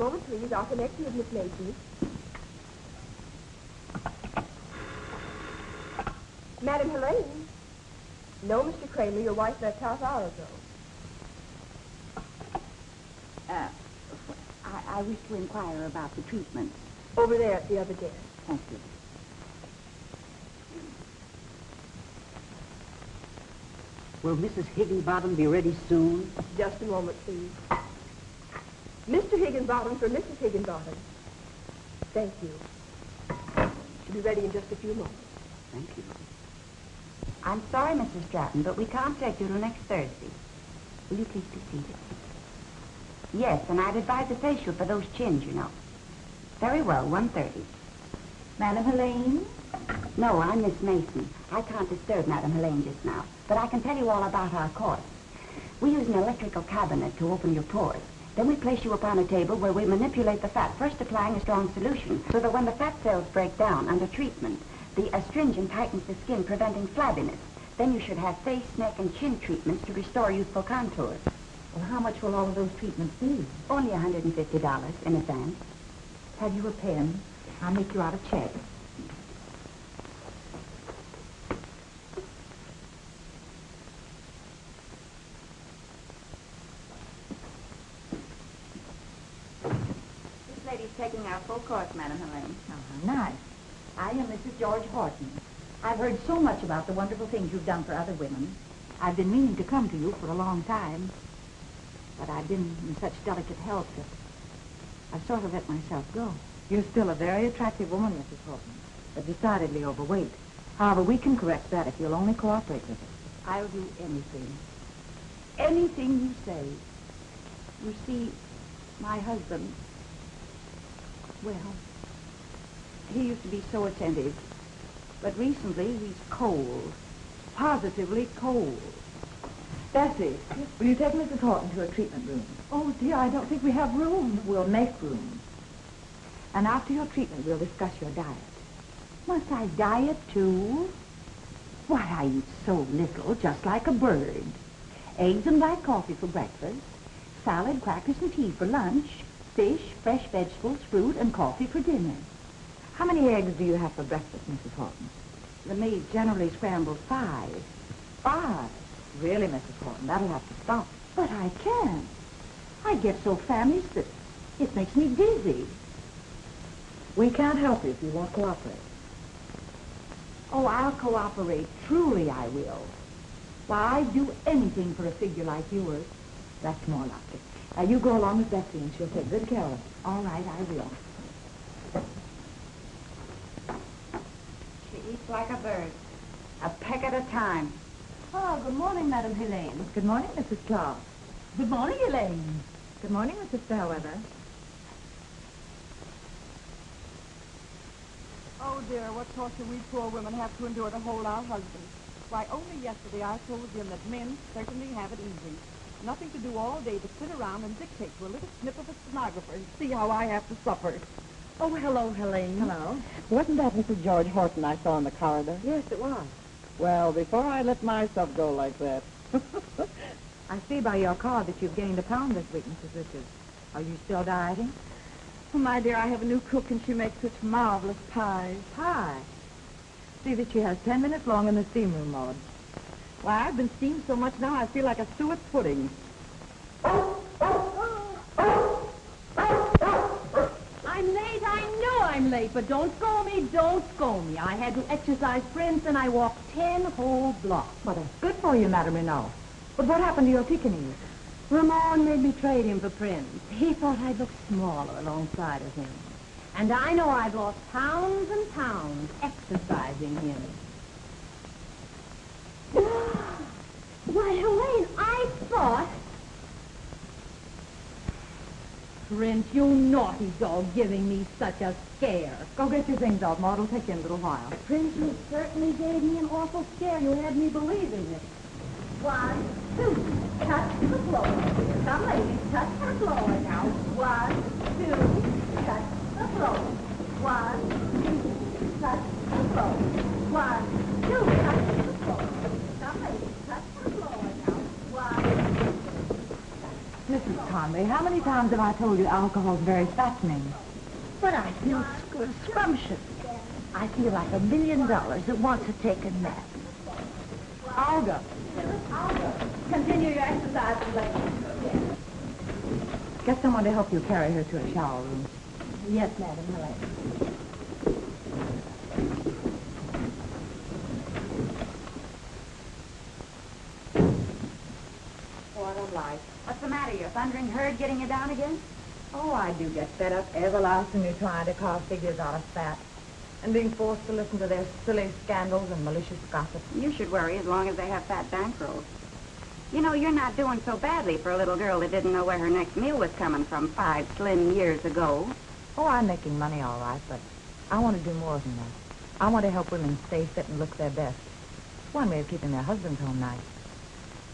moment, please. I'll connect you with Miss Mason. Madam Helene. No, Mr. Kramer, your wife left half hour ago. I wish to inquire about the treatment. Over there at the other desk. Thank you. Will Mrs. Higginbottom be ready soon? Just a moment, please. Mr. Higginbottom for Mrs. Higginbottom. Thank you. She'll be ready in just a few moments. Thank you. I'm sorry, Mrs. Stratton, but we can't take you till next Thursday. Will you please be seated? Yes, and I'd advise a facial for those chins, you know. Very well, 1:30. Madam Helene? No, I'm Miss Mason. I can't disturb Madam Helene just now, but I can tell you all about our course. We use an electrical cabinet to open your pores. Then we place you upon a table where we manipulate the fat, first applying a strong solution, so that when the fat cells break down under treatment, the astringent tightens the skin, preventing flabbiness. Then you should have face, neck, and chin treatments to restore youthful contours. Well, how much will all of those treatments be? Only $150 in advance. Have you a pen? I'll make you out a check. This lady's taking our full course, Madam Helene. Oh, how nice. I am Mrs. George Horton. I've heard so much about the wonderful things you've done for other women. I've been meaning to come to you for a long time. But I've been in such delicate health that I've sort of let myself go. You're still a very attractive woman, Mrs. Horton, but decidedly overweight. However, we can correct that if you'll only cooperate with us. I'll do anything. Anything you say. You see, my husband, well, he used to be so attentive. But recently, he's cold. Positively cold. Bessie, will you take Mrs. Horton to a treatment room? Oh, dear, I don't think we have room. We'll make room. And after your treatment, we'll discuss your diet. Must I diet, too? Why, I eat so little, just like a bird. Eggs and black coffee for breakfast, salad, crackers, and tea for lunch, fish, fresh vegetables, fruit, and coffee for dinner. How many eggs do you have for breakfast, Mrs. Horton? The maid generally scrambles 5. 5? Really, Mrs. Horton, that'll have to stop. But I can't. I get so famished that it makes me dizzy. We can't help you if you won't cooperate. Oh, I'll cooperate. Truly I will. Why, I'd do anything for a figure like yours. That's more like it. You go along with Bessie and she'll take good care of it. All right, I will. She eats like a bird, a peck at a time. Oh, good morning, Madam Helene. Good morning, Mrs. Clark. Good morning, Elaine. Good morning, Mrs. Fairweather. Oh, dear, what torture we poor women have to endure to hold our husbands. Why, only yesterday I told Jim that men certainly have it easy. Nothing to do all day but sit around and dictate to a little snip of a stenographer and see how I have to suffer. Oh, hello, Helene. Hello. Wasn't that Mrs. George Horton I saw in the corridor? Yes, it was. Well, before I let myself go like that. I see by your card that you've gained a pound this week, Mrs. Richards. Are you still dieting? Oh, my dear, I have a new cook and she makes such marvelous pies. Pie. See that she has 10 minutes long in the steam room, Maud. Why, I've been steamed so much now I feel like a suet pudding. I'm late, I know I'm late, but don't scold me, don't scold me. I had to exercise Prince and I walked 10 whole blocks. Well, that's good for you, Madame Renault. But what happened to your Pekingese? Ramon made me trade him for Prince. He thought I'd look smaller alongside of him. And I know I've lost pounds and pounds exercising him. Why, Helene, I thought... Prince, you naughty dog, giving me such a scare. Go get your things off, Maud. It'll take you in a little while. Prince, you certainly gave me an awful scare. You had me believing it. 1, 2, touch the floor. Come, ladies, touch the floor now. 1, 2, touch the floor. 1, 2, touch the floor. 1, 2, touch the floor. Come, ladies, touch the floor now. 1, 2, touch. Listen, Conway, how many times have I told you alcohol's very fattening? But I feel scrumptious. I feel like $1 million that wants to take a nap. Olga. Continue your exercises, ladies. Get someone to help you carry her to a shower room. Yes, madam, Helene. What a life. What's the matter? Your thundering herd getting you down again? Oh, I do get fed up everlastingly trying to carve figures out of fat. And being forced to listen to their silly scandals and malicious gossip. You should worry as long as they have fat bankrolls. You know, you're not doing so badly for a little girl that didn't know where her next meal was coming from 5 slim years ago. Oh, I'm making money all right, but I want to do more than that. I want to help women stay fit and look their best. It's one way of keeping their husbands home nice.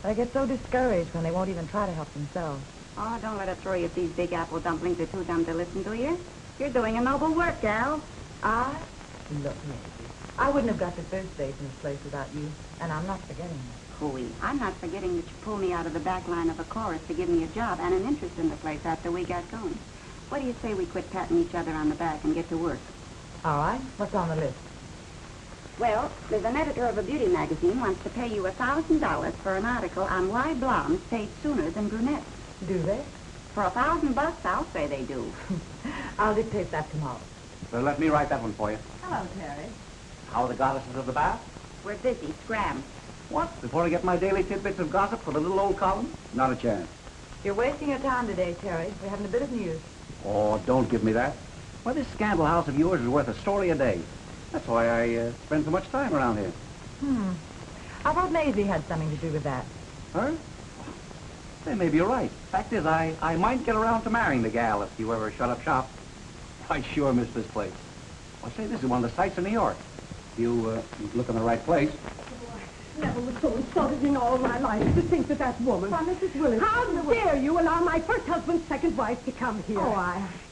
But I get so discouraged when they won't even try to help themselves. Oh, don't let her throw you if these big apple dumplings are too dumb to listen to you. You're doing a noble work, gal. Look, Maisie, I wouldn't have got to first base in this place without you, and I'm not forgetting that. Hooey, I'm not forgetting that you pulled me out of the back line of a chorus to give me a job and an interest in the place after we got going. What do you say we quit patting each other on the back and get to work? All right, what's on the list? Well, there's an editor of a beauty magazine wants to pay you $1,000 for an article on why blondes fade sooner than brunettes. Do they? For $1,000, I'll say they do. I'll dictate that tomorrow. Well, let me write that one for you. Hello, Terry. How are the goddesses of the bath? We're busy, scram. What? Before I get my daily tidbits of gossip for the little old column? Not a chance. You're wasting your time today, Terry. We're having a bit of news. Oh, don't give me that. Why, this scandal house of yours is worth a story a day. That's why I spend so much time around here. I thought Maisie had something to do with that. Huh? Hey, maybe you're right. Fact is, I might get around to marrying the gal if you ever shut up shop. I sure miss this place. I'll say this is one of the sights of New York. You look in the right place. Never was so insulted in all my life to think that woman. Why, Mrs. Willis. How dare you allow my first husband's second wife to come here?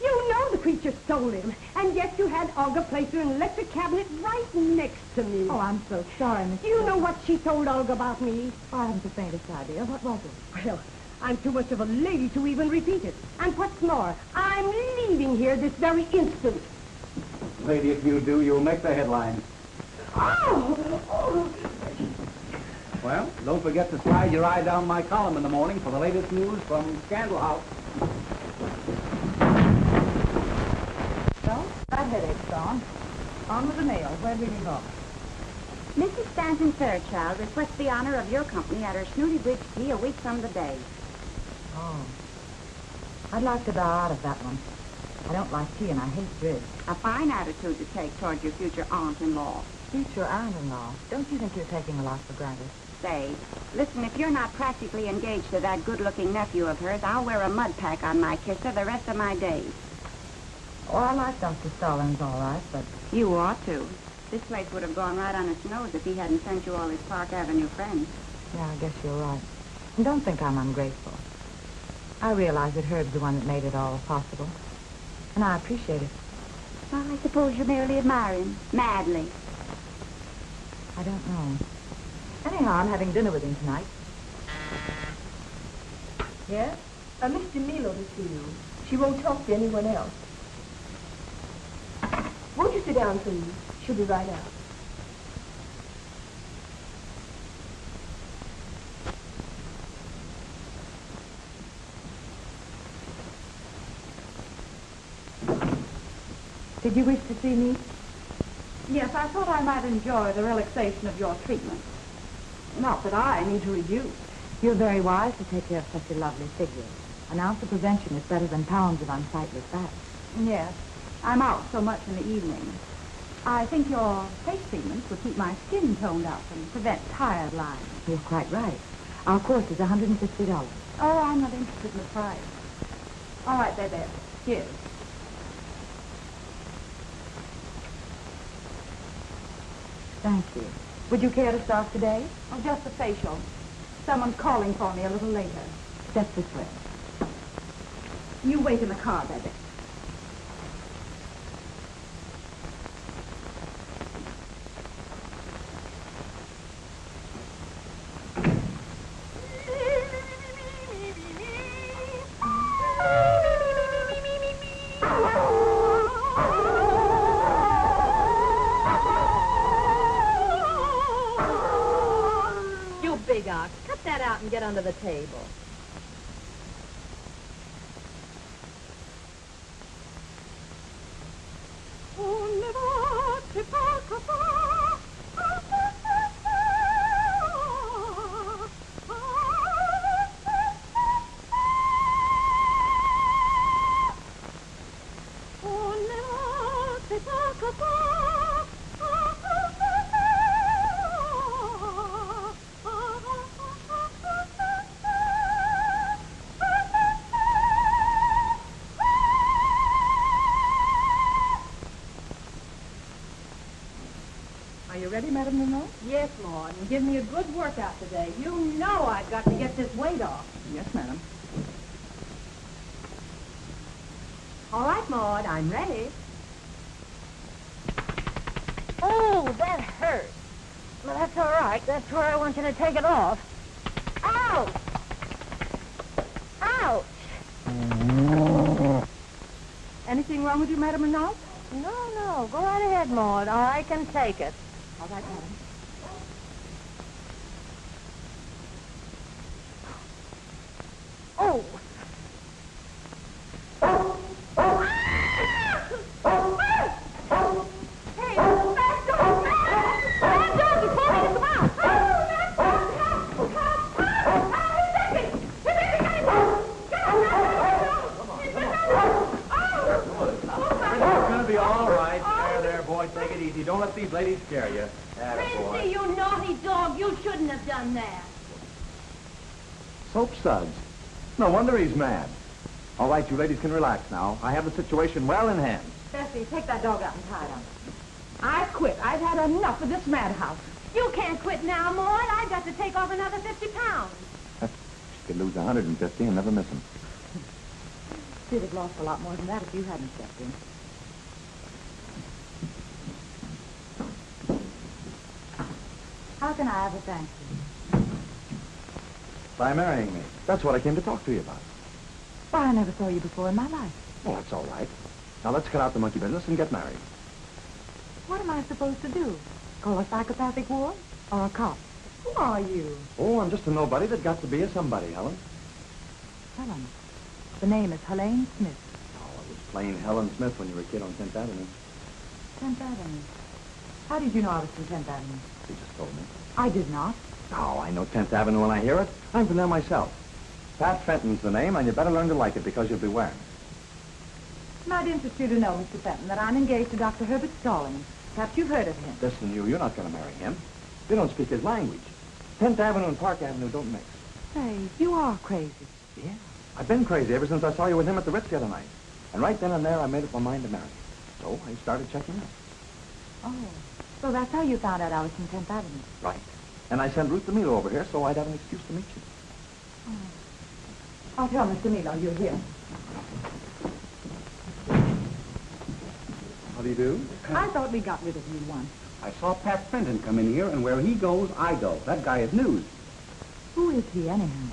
You know the creature stole him, and yet you had Olga place her in an electric cabinet right next to me. Oh, I'm so sorry, Miss. Do you know what she told Olga about me? I haven't the faintest idea. What was it? Well, I'm too much of a lady to even repeat it. And what's more, I'm leaving here this very instant. Lady, if you do, you'll make the headlines. Oh! Well, don't forget to slide your eye down my column in the morning for the latest news from Scandal House. Well, that headache's gone. On with the mail. Where do we leave off? Mrs. Stanton Fairchild requests the honor of your company at her Snooty Bridge tea a week from the day. Oh. I'd like to bow out of that one. I don't like tea and I hate bridge. A fine attitude to take toward your future aunt-in-law. Future aunt-in-law. Don't you think you're taking a lot for granted? Say, listen, if you're not practically engaged to that good-looking nephew of hers, I'll wear a mud pack on my kisser the rest of my days. Oh, I like Dr. Stallings all right, but... You ought to. This place would have gone right on its nose if he hadn't sent you all his Park Avenue friends. Yeah, I guess you're right. And don't think I'm ungrateful. I realize that Herb's the one that made it all possible. And I appreciate it. Well, I suppose you merely admire him. Madly. I don't know. Anyhow, I'm having dinner with him tonight. Yes? Miss DeMilo to see you. She won't talk to anyone else. Won't you sit down, please? She'll be right out. Did you wish to see me? Yes, I thought I might enjoy the relaxation of your treatment. Not that I need to reduce. You're very wise to take care of such a lovely figure. An ounce of prevention is better than pounds of unsightly fat. Yes, I'm out so much in the evening. I think your face treatments will keep my skin toned up and prevent tired lines. You're quite right. Our course is $150. Oh, I'm not interested in the price. All right, baby. Here's. Thank you. Would you care to start today? Oh, just a facial. Someone's calling for me a little later. Step this way. You wait in the car, baby. Doc. Cut that out and get under the table. Are you ready, Madame Renault? Yes, Maud, and give me a good workout today. You know I've got to get this weight off. Yes, madam. All right, Maud, I'm ready. Oh, that hurts. Well, that's all right. That's where I want you to take it off. Ouch! Ouch! Anything wrong with you, Madame Renault? No. Go right ahead, Maud. I can take it. All right, madam. Oh! It's gonna be all right. There, boy. Take it easy. Don't let these ladies scare you. Princey, you naughty dog. You shouldn't have done that. Soap suds. No wonder he's mad. All right, you ladies can relax now. I have the situation well in hand. Bessie, take that dog out and tie him. I quit. I've had enough of this madhouse. You can't quit now, Maud. I've got to take off another 50 pounds. She could lose 150 and never miss him. She'd have lost a lot more than that if you hadn't stepped in. How can I ever thank you? By marrying me. That's what I came to talk to you about. Why, I never saw you before in my life. Well, that's all right. Now let's cut out the monkey business and get married. What am I supposed to do? Call a psychopathic ward? Or a cop? Who are you? Oh, I'm just a nobody that got to be a somebody, Helen. Helen. The name is Helene Smith. Oh, it was plain Helen Smith when you were a kid on 10th Avenue. 10th Avenue. How did you know I was from 10th Avenue? She just told me. I did not. Oh, I know 10th Avenue when I hear it. I'm from there myself. Pat Fenton's the name, and you better learn to like it because you'll be wearing it. It might interest you to know, Mr. Fenton, that I'm engaged to Dr. Herbert Stallings. Perhaps you've heard of him. Listen, you're not going to marry him. You don't speak his language. 10th Avenue and Park Avenue don't mix. Say, you are crazy. Yeah. I've been crazy ever since I saw you with him at the Ritz the other night. And right then and there, I made up my mind to marry you. So I started checking out. Oh, so that's how you found out I was from 10th Avenue. Right. And I sent Ruth DeMilo over here so I'd have an excuse to meet you. I'll tell Mr. Milo you're here. How do you do? I thought we got rid of you once. I saw Pat Fenton come in here, and where he goes, I go. That guy is news. Who is he, anyhow?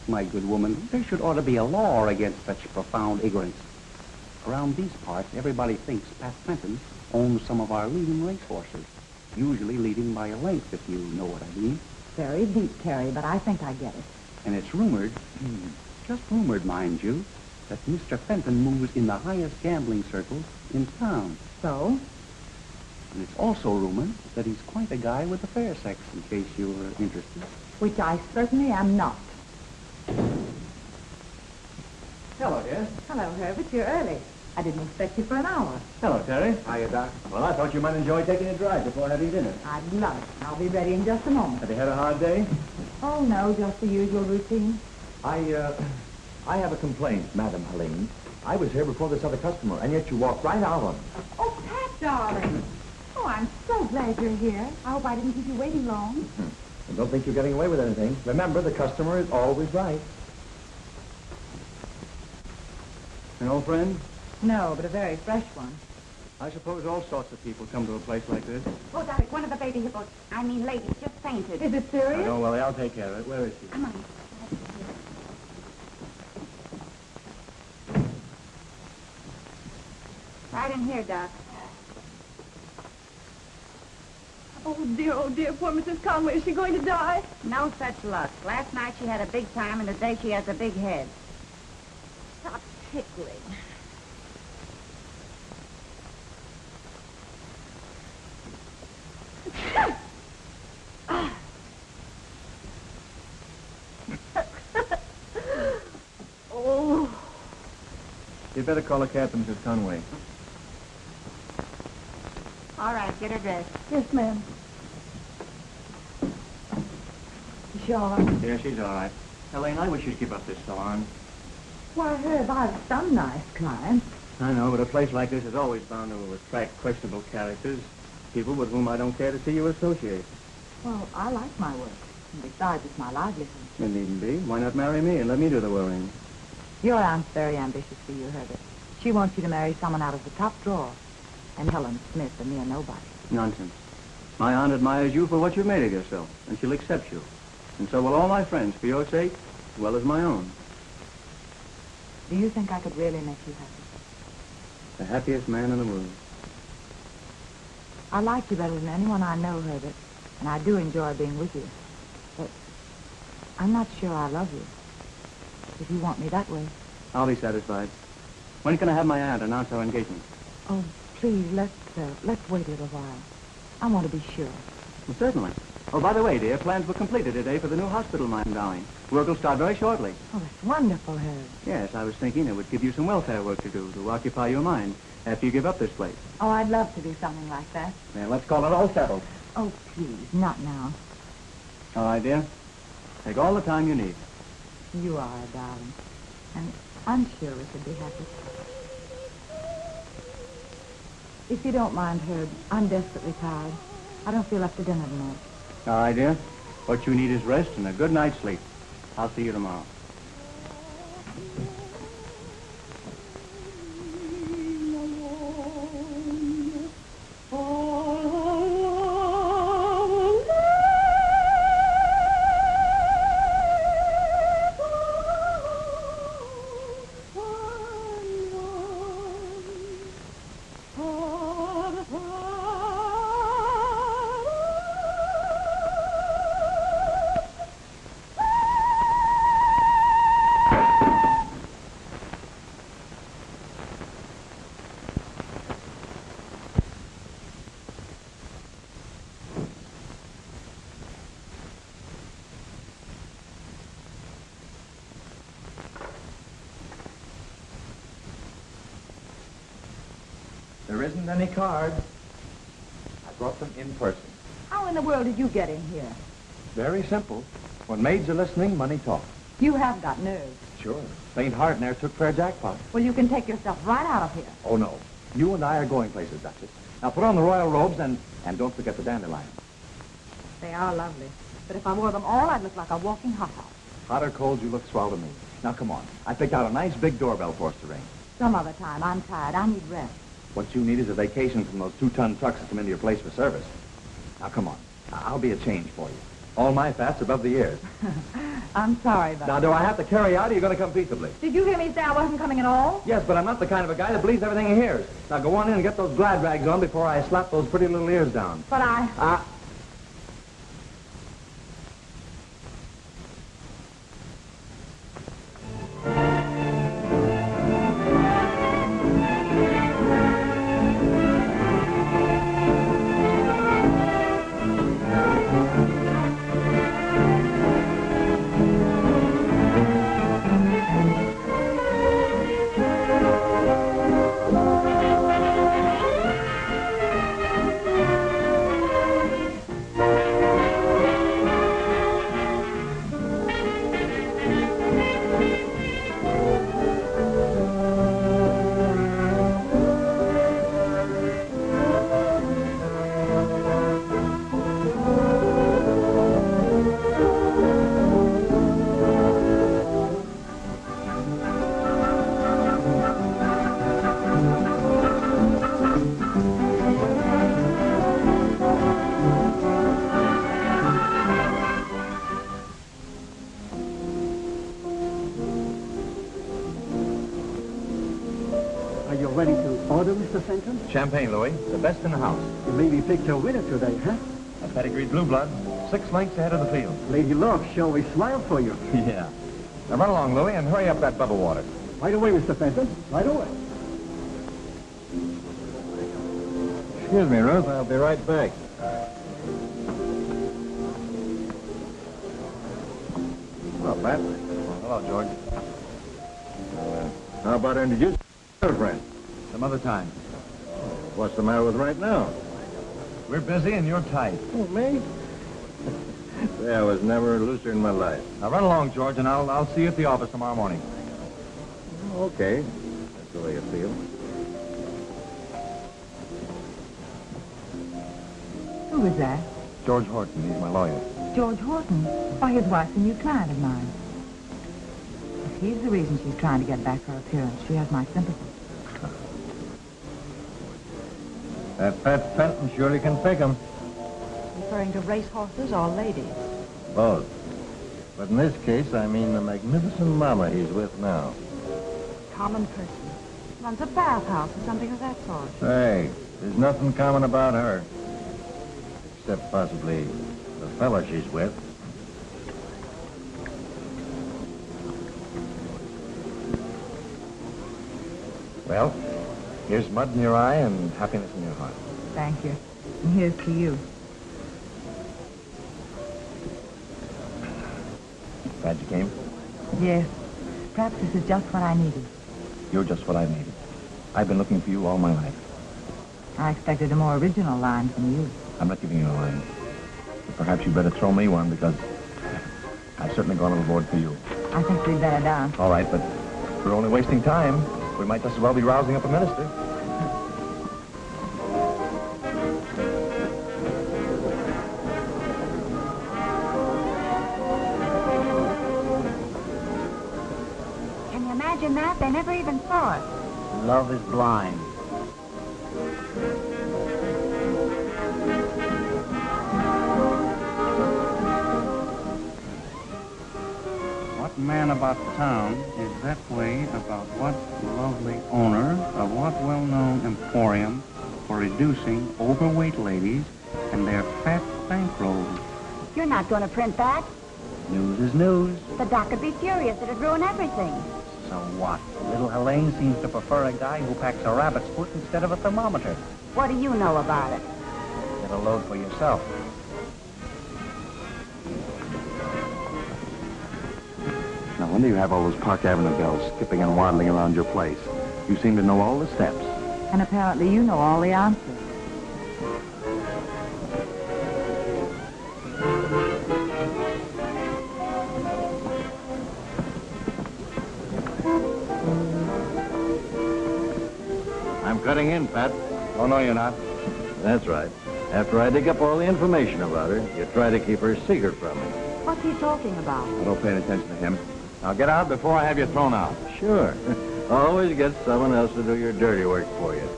My good woman, there should ought to be a law against such profound ignorance. Around these parts, everybody thinks Pat Fenton owns some of our leading racehorses, usually leading by a length, if you know what I mean. Very deep, Terry, but I think I get it. And it's rumored, just rumored, mind you, that Mr. Fenton moves in the highest gambling circles in town. So? And it's also rumored that he's quite a guy with the fair sex, in case you're interested. Which I certainly am not. Hello, dear. Hello, Herbert. You're early. I didn't expect you for an hour. Hello, Terry. Hiya, Doc. Well, I thought you might enjoy taking a drive before having dinner. I'd love it. I'll be ready in just a moment. Have you had a hard day? Oh, no, just the usual routine. I have a complaint, Madam Helene. I was here before this other customer, and yet you walked right out on me. Oh, Pat, darling. Oh, I'm so glad you're here. I hope I didn't keep you waiting long. I don't think you're getting away with anything. Remember, the customer is always right. An old friend? No, but a very fresh one. I suppose all sorts of people come to a place like this. Oh, Derek, one of the baby hippos, ladies, just fainted. Is it serious? Don't worry, I'll take care of it. Where is she? Come on. Right in here, Doc. Oh, dear, poor Mrs. Conway. Is she going to die? No such luck. Last night she had a big time, and today she has a big head. Stop tickling. Oh. You'd better call a cab to Mrs. Conway. All right, get her dressed. Yes, ma'am. Is she all right? Yeah, she's all right. Elaine, I wish you'd give up this salon. Why, Herb, I've some nice clients. I know, but a place like this is always bound to attract questionable characters. People with whom I don't care to see you associate. Well, I like my work. And besides, it's my livelihood. You needn't be. Why not marry me and let me do the worrying? Your aunt's very ambitious for you, Herbert. She wants you to marry someone out of the top drawer. And Helen Smith, a mere nobody. Nonsense. My aunt admires you for what you've made of yourself, and she'll accept you. And so will all my friends, for your sake, as well as my own. Do you think I could really make you happy? The happiest man in the world. I like you better than anyone I know, Herbert. And I do enjoy being with you. But I'm not sure I love you. If you want me that way. I'll be satisfied. When can I have my aunt announce our engagement? Oh, please, let's wait a little while. I want to be sure. Well, certainly. Oh, by the way, dear, plans were completed today for the new hospital I'm endowing. Work will start very shortly. Oh, that's wonderful, Herb. Yes, I was thinking it would give you some welfare work to do, to occupy your mind, after you give up this place. Oh, I'd love to do something like that. Then let's call it all settled. Oh, please, not now. All right, dear. Take all the time you need. You are a darling. And I'm sure we should be happy. If you don't mind, Herb, I'm desperately tired. I don't feel up to dinner tonight. All right, dear. What you need is rest and a good night's sleep. I'll see you tomorrow. There isn't any card. I brought them in person. How in the world did you get in here? Very simple. When maids are listening, money talks. You have got nerve. Sure. St. Hardner took fair jackpot. Well, you can take yourself right out of here. Oh, no. You and I are going places, Duchess. Now put on the royal robes and don't forget the dandelion. They are lovely. But if I wore them all, I'd look like a walking hothouse. Hot or cold, you look swell to me. Now come on. I picked out a nice big doorbell for us to ring. Some other time. I'm tired. I need rest. What you need is a vacation from those 2-ton trucks that come into your place for service. Now come on. I'll be a change for you. All my fat's above the ears. I'm sorry, but... Now, do I have to carry out or are you going to come peaceably? Did you hear me say I wasn't coming at all? Yes, but I'm not the kind of a guy that believes everything he hears. Now go on in and get those glad rags on before I slap those pretty little ears down. But I... Are you ready to order, Mr. Fenton? Champagne, Louis. The best in the house. You maybe picked your winner today, huh? A Pedigreed blue blood, 6 lengths ahead of the field. Lady Love sure we smiled for you. Yeah. Now run along, Louie, and hurry up that bubble water. Right away, Mr. Fenton. Right away. Excuse me, Ruth. I'll be right back. Hello, Pat. Hello, George. How about introducing your friend? Some other time. What's the matter with right now? We're busy and you're tight. Oh, me? Yeah, I was never looser in my life. Now run along, George, and I'll see you at the office tomorrow morning. Okay. That's the way you feel. Who was that? George Horton. He's my lawyer. George Horton. Why, his wife's a new client of mine. If he's the reason she's trying to get back her appearance, she has my sympathy. That Pat Fenton surely can pick 'em. Referring to racehorses or ladies? Both. But in this case, I mean the magnificent mama he's with now. Common person. Runs a bathhouse or something of that sort. Hey, there's nothing common about her. Except possibly the fella she's with. Well, here's mud in your eye and happiness in your heart. Thank you. And here's to you. Glad you came. Yes. Perhaps this is just what I needed. You're just what I've needed. I've been looking for you all my life. I expected a more original line from you. I'm not giving you a line. But perhaps you better throw me one because I've certainly gone overboard for you. I think we'd better dance. All right, but if we're only wasting time, we might just as well be rousing up a minister. Can you imagine that? They never even saw us. Love is blind. What man about town is that way about what lovely owner of what well-known emporium for reducing overweight ladies and their fat bankrolls? You're not going to print that. News is news. The doc would be furious. It'd ruin everything. So what? Little Helene seems to prefer a guy who packs a rabbit's foot instead of a thermometer. What do you know about it? Get a load for yourself. Now, when do you have all those Park Avenue bells skipping and waddling around your place? You seem to know all the steps. And apparently you know all the answers. I'm cutting in, Pat. Oh, no, you're not. That's right. After I dig up all the information about her, you try to keep her secret from me. What's he talking about? I don't pay any attention to him. Now, get out before I have you thrown out. Sure. Always get someone else to do your dirty work for you.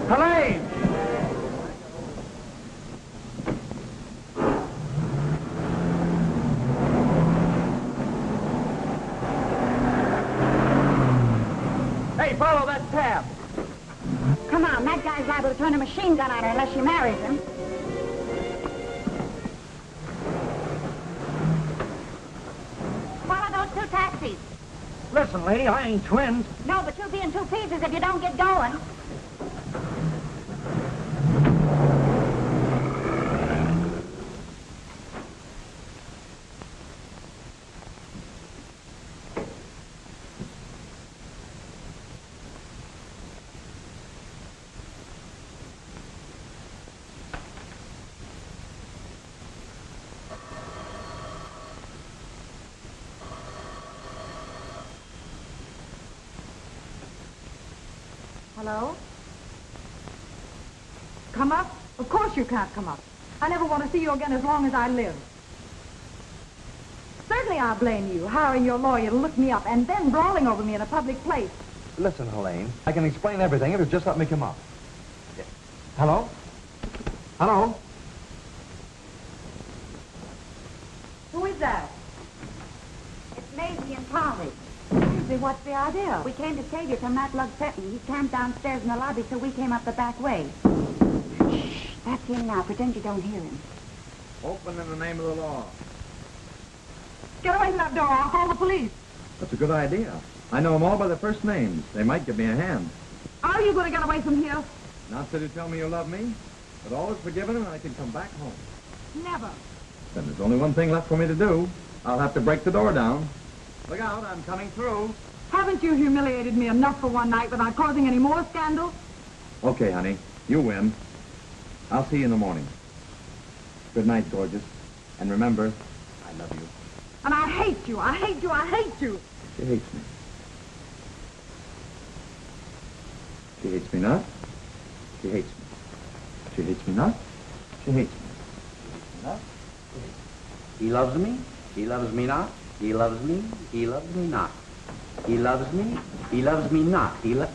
Helene! Hey, follow that tab. Come on, that guy's liable to turn a machine gun on her unless she marries him. Follow those two taxis. Listen, lady, I ain't twins. No, but you'll be in two pieces if you don't get going. Hello? Come up? Of course you can't come up. I never want to see you again as long as I live. Certainly I blame you, hiring your lawyer to look me up and then brawling over me in a public place. Listen, Helene, I can explain everything if you just let me come up. Hello? Hello? Who is that? Polly. Susie, what's the idea? We came to save you from that lug Fenton. He camped downstairs in the lobby, so we came up the back way. Shh, that's him now. Pretend you don't hear him. Open in the name of the law. Get away from that door. I'll call the police. That's a good idea. I know them all by their first names. They might give me a hand. How are you going to get away from here? Not till you tell me you love me, but all is forgiven and I can come back home. Never. Then there's only one thing left for me to do. I'll have to break the door down. Look out, I'm coming through. Haven't you humiliated me enough for one night without causing any more scandal? Okay, honey. You win. I'll see you in the morning. Good night, gorgeous. And remember, I love you. And I hate you. I hate you. I hate you. She hates me. She hates me not. She hates me. She hates me not. She hates me. He loves me. He loves me not. He loves me. He loves me not. He loves me. He loves me not. You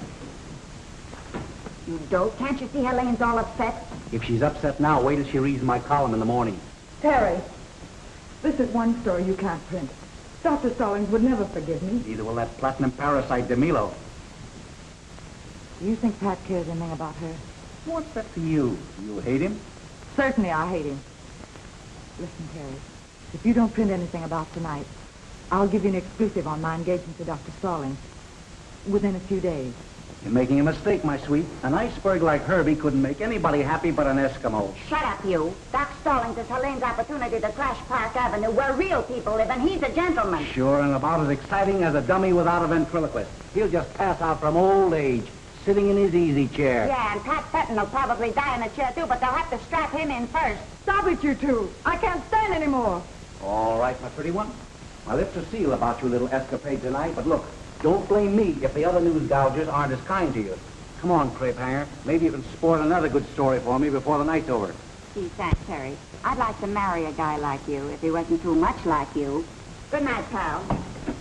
dope. Can't you see Helene's all upset? If she's upset now, wait till she reads my column in the morning. Terry, this is one story you can't print. Dr. Stallings would never forgive me. Neither will that platinum parasite DeMilo. Do you think Pat cares anything about her? What's that to you? You hate him? Certainly I hate him. Listen, Terry, if you don't print anything about tonight, I'll give you an exclusive on my engagement to Dr. Stallings within a few days. You're making a mistake, my sweet. An iceberg like Herbie couldn't make anybody happy but an Eskimo. Shut up, you. Doc Stallings is Helene's opportunity to crash Park Avenue, where real people live, and he's a gentleman. Sure, and about as exciting as a dummy without a ventriloquist. He'll just pass out from old age, sitting in his easy chair. Yeah, and Pat Fenton will probably die in a chair, too, but they'll have to strap him in first. Stop it, you two. I can't stand anymore. All right, my pretty one. My lips are sealed about your little escapade tonight, but look, don't blame me if the other news gougers aren't as kind to you. Come on, crepe hanger. Maybe you can sport another good story for me before the night's over. Gee, thanks, Terry. I'd like to marry a guy like you if he wasn't too much like you. Good night, pal.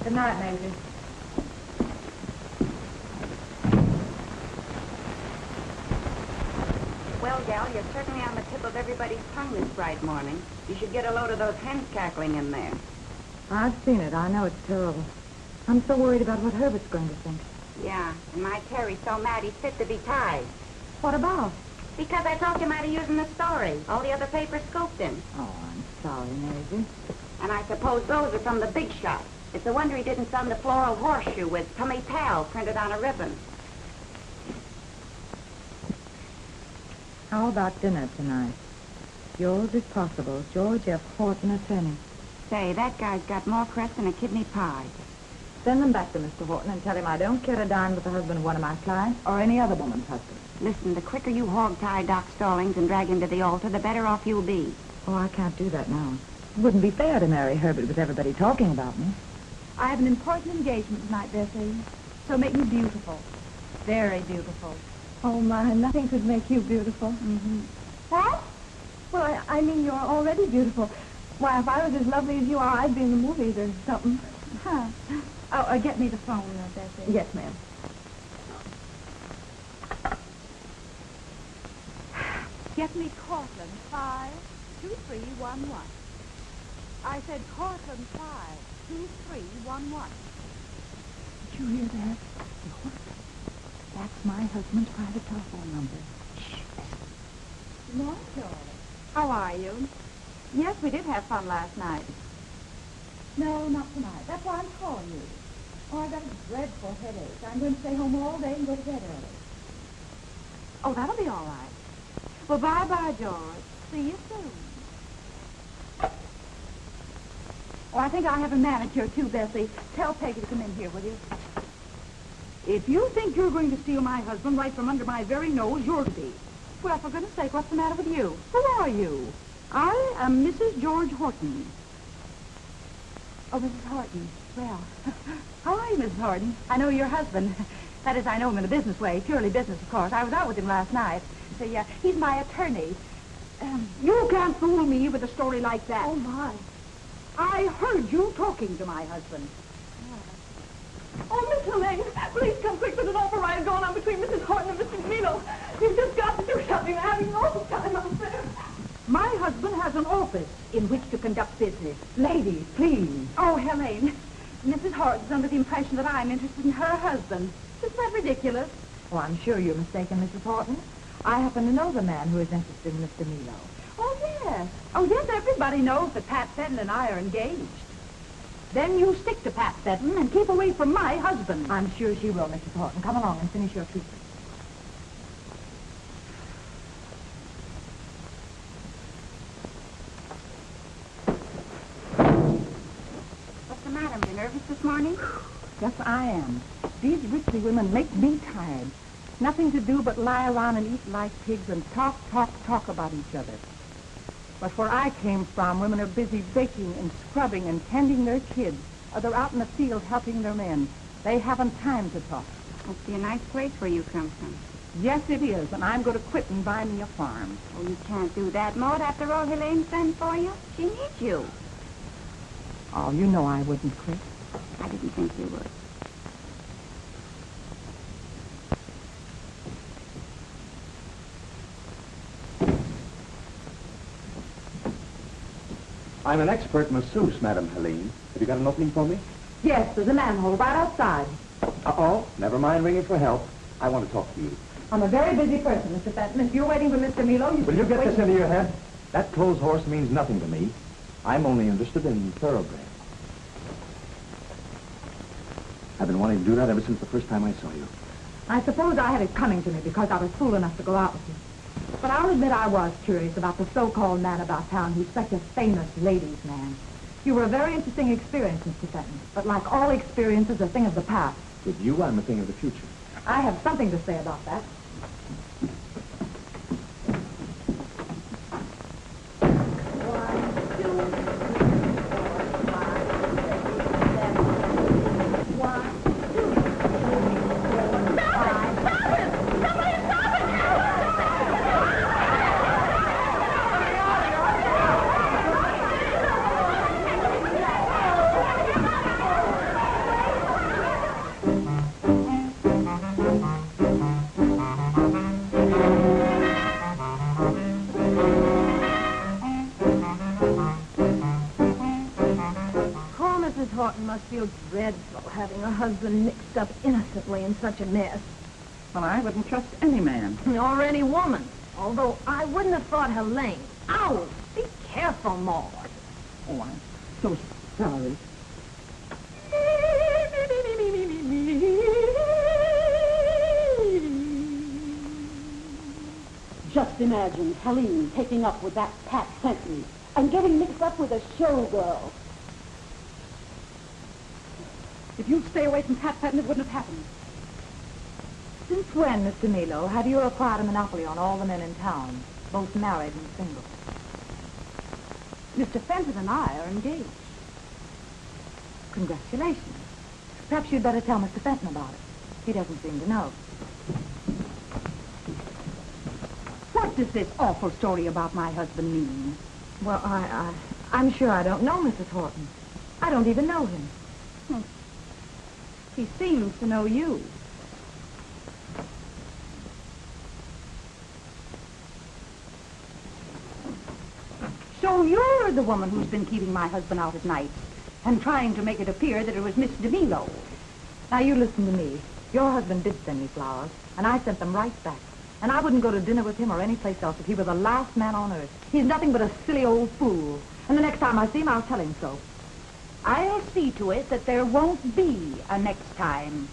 Good night, Maisie. Well, gal, you're certainly on the tip of everybody's tongue this bright morning. You should get a load of those hens cackling in there. I've seen it. I know it's terrible. I'm so worried about what Herbert's going to think. Yeah, and my Terry's so mad he's fit to be tied. What about? Because I talked him out of using the story. All the other papers scooped him. Oh, I'm sorry, Maisie. And I suppose those are from the big shot. It's a wonder he didn't send the floral horseshoe with "Tummy Pal" printed on a ribbon. How about dinner tonight? Yours, if possible, George F. Horton, attorney. Say, that guy's got more crest than a kidney pie. Send them back to Mr. Horton and tell him I don't care to dine with the husband of one of my clients or any other woman's husband. Listen, the quicker you hog-tie Doc Stallings and drag him to the altar, the better off you'll be. Oh, I can't do that now. It wouldn't be fair to marry Herbert with everybody talking about me. I have an important engagement tonight, Bessie. So make me beautiful. Very beautiful. Oh, my, nothing could make you beautiful. Mm-hmm. What? Well, I mean, you're already beautiful. Why, if I was as lovely as you are, I'd be in the movies or something. Huh. Oh, get me the phone, Bessie. Yes, ma'am. Get me Cortland 52311. I said Cortland 52311. Did you hear that? What? That's my husband's private telephone number. Shh, listen. No, George. How are you? Yes, we did have fun last night. No, not tonight. That's why I'm calling you. Oh, I got a dreadful headache. I'm going to stay home all day and go to bed early. Oh, that'll be all right. Well, bye-bye, George. See you soon. Oh, I think I'll have a manicure, too, Bessie. Tell Peggy to come in here, will you? If you think you're going to steal my husband right from under my very nose, you're to be. Well, for goodness sake, what's the matter with you? Who are you? I am Mrs. George Horton. Oh, Mrs. Horton. Well, how are you, Mrs. Horton? I know your husband. That is, I know him in a business way. Purely business, of course. I was out with him last night. So, yeah, he's my attorney. You can't fool me with a story like that. Oh, my. I heard you talking to my husband. Oh, Miss Helene, please come quick. There's an awful riot going on between Mrs. Horton and Mr. Milo. You've just got to do something. They're having an awful time out there. My husband has an office in which to conduct business. Ladies, please. Oh, Helene, Mrs. Horton's under the impression that I'm interested in her husband. Isn't that ridiculous? Oh, I'm sure you're mistaken, Mrs. Horton. I happen to know the man who is interested in Mr. Milo. Oh, yes. Oh, yes, everybody knows that Pat Fenton and I are engaged. Then you stick to Pat Fenton and keep away from my husband. I'm sure she will, Mrs. Horton. Come along and finish your treatment. What's the matter? You nervous this morning? Yes, I am. These ritzy women make me tired. Nothing to do but lie around and eat like pigs and talk about each other. But where I came from, women are busy baking and scrubbing and tending their kids. Or they're out in the field helping their men. They haven't time to talk. Must be a nice place where you come from. Yes, it is, and I'm going to quit and buy me a farm. Oh, you can't do that, Maud. After all Helene sent for you, she needs you. Oh, you know I wouldn't quit. I didn't think you would. I'm an expert masseuse, Madam Helene. Have you got an opening for me? Yes, there's a manhole right outside. Uh-oh. Never mind ringing for help. I want to talk to you. I'm a very busy person, Mr. Fenton. If you're waiting for Mr. Milo, you Will you get this into your head? That clothes horse means nothing to me. I'm only interested in thoroughbreds. I've been wanting to do that ever since the first time I saw you. I suppose I had it coming to me because I was fool enough to go out with you. But I'll admit I was curious about the so-called man about town who's such a famous ladies' man. You were a very interesting experience, Mr. Fenton. But like all experience is a thing of the past. With you, I'm a thing of the future. I have something to say about that. Must feel dreadful having a husband mixed up innocently in such a mess. Well, I wouldn't trust any man. Or any woman. Although I wouldn't have thought Helene. Ow! Be careful, Maud. Oh, I'm so sorry. Just imagine Helene taking up with that Pat Fenton and getting mixed up with a showgirl. If you'd stay away from Pat Fenton, it wouldn't have happened. Since when, Mr. Milo, have you acquired a monopoly on all the men in town, both married and single? Mr. Fenton and I are engaged. Congratulations. Perhaps you'd better tell Mr. Fenton about it. He doesn't seem to know. What does this awful story about my husband mean? Well, I'm sure I don't know Mrs. Horton. I don't even know him. He seems to know you. So you're the woman who's been keeping my husband out at night and trying to make it appear that it was Miss DeMilo. Now, you listen to me. Your husband did send me flowers, and I sent them right back. And I wouldn't go to dinner with him or any place else if he were the last man on earth. He's nothing but a silly old fool. And the next time I see him, I'll tell him so. I'll see to it that there won't be a next time.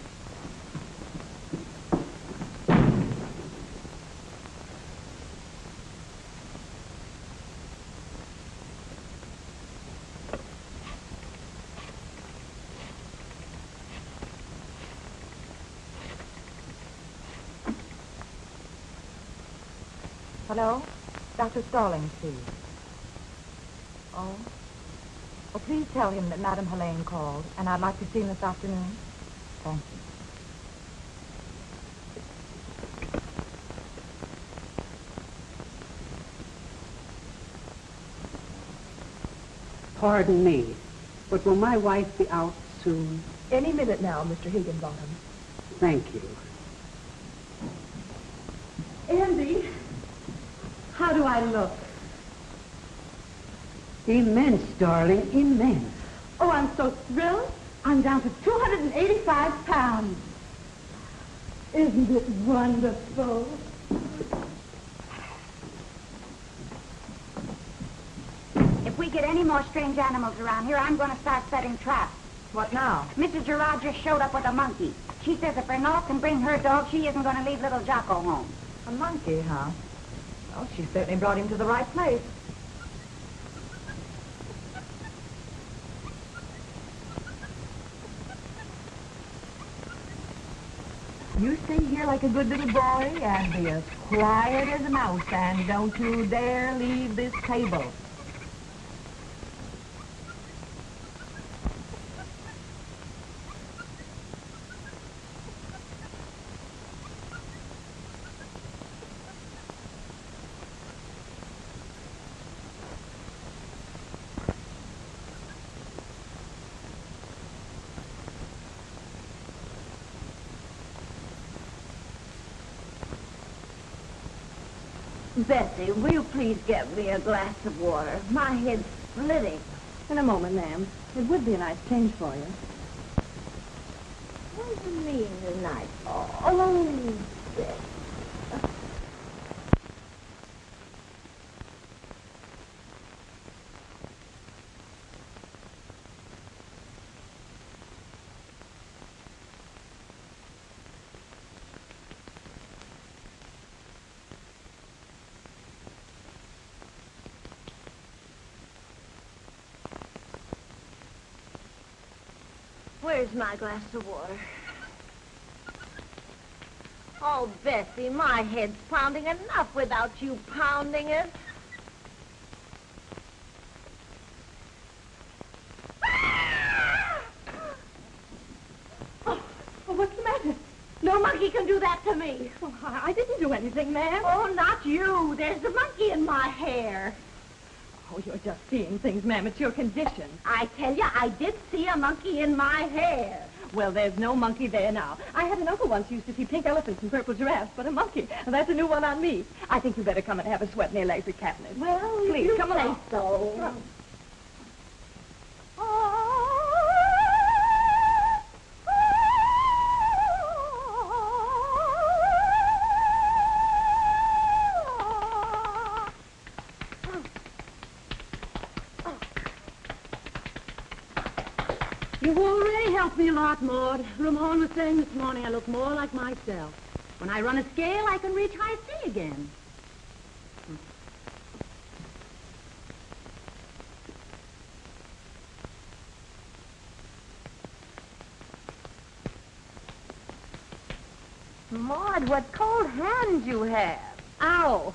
Hello? Dr. Stallings, please. Oh? Oh, please tell him that Madame Helene called, and I'd like to see him this afternoon. Thank you. Pardon me, but will my wife be out soon? Any minute now, Mr. Higginbottom. Thank you. Andy, how do I look? Immense, darling, immense. Oh, I'm so thrilled. I'm down to 285 pounds. Isn't it wonderful? If we get any more strange animals around here, I'm going to start setting traps. What now? Mrs. Gerard just showed up with a monkey. She says if Renault can bring her dog, she isn't going to leave little Jocko home. A monkey, huh? Well, she certainly brought him to the right place. You stay here like a good little boy and be as quiet as a mouse, and don't you dare leave this table. Bessie, will you please get me a glass of water? My head's splitting. In a moment, ma'am. It would be a nice change for you. Where's the meeting tonight? Oh, Bessie. Where's my glass of water? Oh, Bessie, my head's pounding enough without you pounding it. Oh, what's the matter? No monkey can do that to me. Oh, I didn't do anything, ma'am. Oh, not you. There's a monkey in my hair. Oh, you're just seeing things, ma'am. It's your condition. I tell you, I did see a monkey in my hair. Well, there's no monkey there now. I had an uncle once who used to see pink elephants and purple giraffes, but a monkey. And that's a new one on me. I think you better come and have a sweat in the electric cabinet. Well, please, come along. So. You've already helped me a lot, Maud. Ramon was saying this morning I look more like myself. When I run a scale, I can reach high C again. Maud, what cold hands you have. Ow.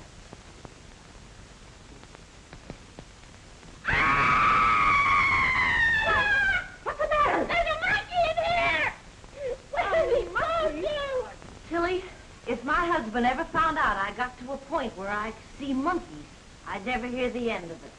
If my husband ever found out I got to a point where I could see monkeys, I'd never hear the end of it.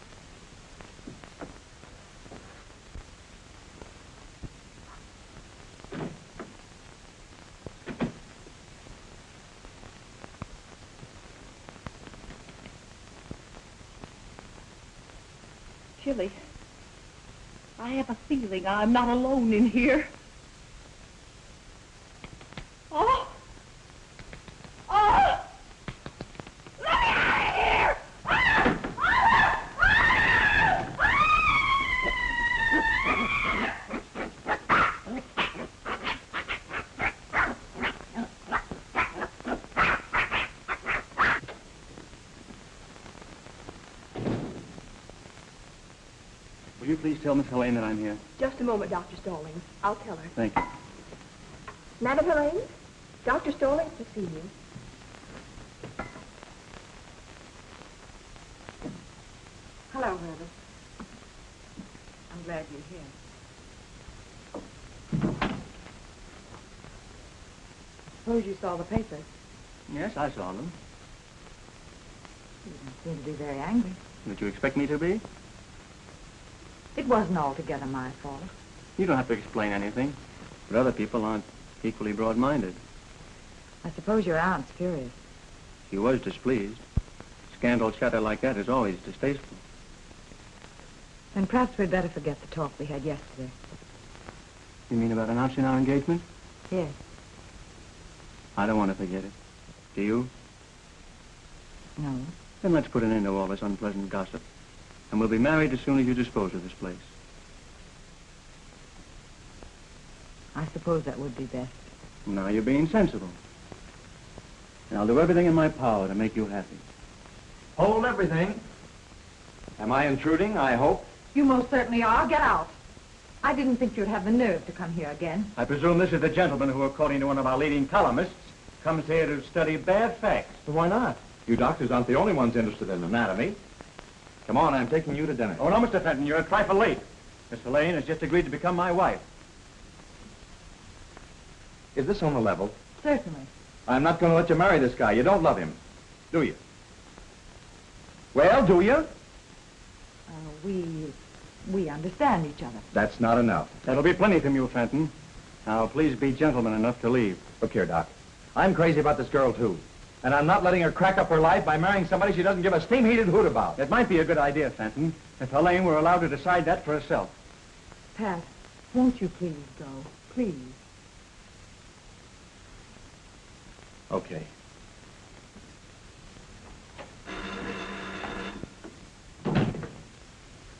Chilly, I have a feeling I'm not alone in here. Oh! Oh! Let me out of here! Will you please tell Miss Helene that I'm here? Just a moment, Dr. Stallings. I'll tell her. Thank you. Madam Helene, Dr. Stallings to see you. Hello, Herbert. I'm glad you're here. Suppose you saw the papers. Yes, I saw them. You didn't seem to be very angry. Did you expect me to be? It wasn't altogether my fault. You don't have to explain anything. But other people aren't equally broad-minded. I suppose your aunt's furious. She was displeased. Scandal chatter like that is always distasteful. Then perhaps we'd better forget the talk we had yesterday. You mean about announcing our engagement? Yes. I don't want to forget it. Do you? No. Then let's put an end to all this unpleasant gossip. And we'll be married as soon as you dispose of this place. I suppose that would be best. Now you're being sensible. And I'll do everything in my power to make you happy. Hold everything. Am I intruding, I hope? You most certainly are. Get out. I didn't think you'd have the nerve to come here again. I presume this is the gentleman who, according to one of our leading columnists, comes here to study bad facts. Well, why not? You doctors aren't the only ones interested in anatomy. Come on, I'm taking you to dinner. Oh, no, Mr. Fenton, you're a trifle late. Miss Elaine has just agreed to become my wife. Is this on the level? Certainly. I'm not going to let you marry this guy. You don't love him, do you? Well, do you? We understand each other. That's not enough. That'll be plenty from you, Fenton. Now, please be gentleman enough to leave. Look here, Doc. I'm crazy about this girl, too. And I'm not letting her crack up her life by marrying somebody she doesn't give a steam-heated hoot about. It might be a good idea, Fenton, if Elaine were allowed to decide that for herself. Pat, won't you please go? Please. Okay.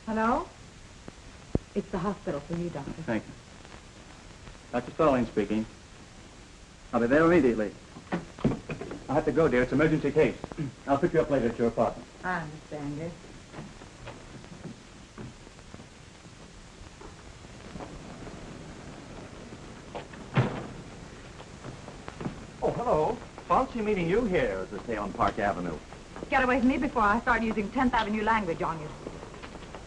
Hello? It's the hospital for you, Doctor. Thank you. Dr. Starling speaking. I'll be there immediately. I have to go, dear. It's an emergency case. I'll pick you up later at your apartment. I understand, yes. Oh, hello. Fancy meeting you here, as they say on Park Avenue. Get away from me before I start using 10th Avenue language on you.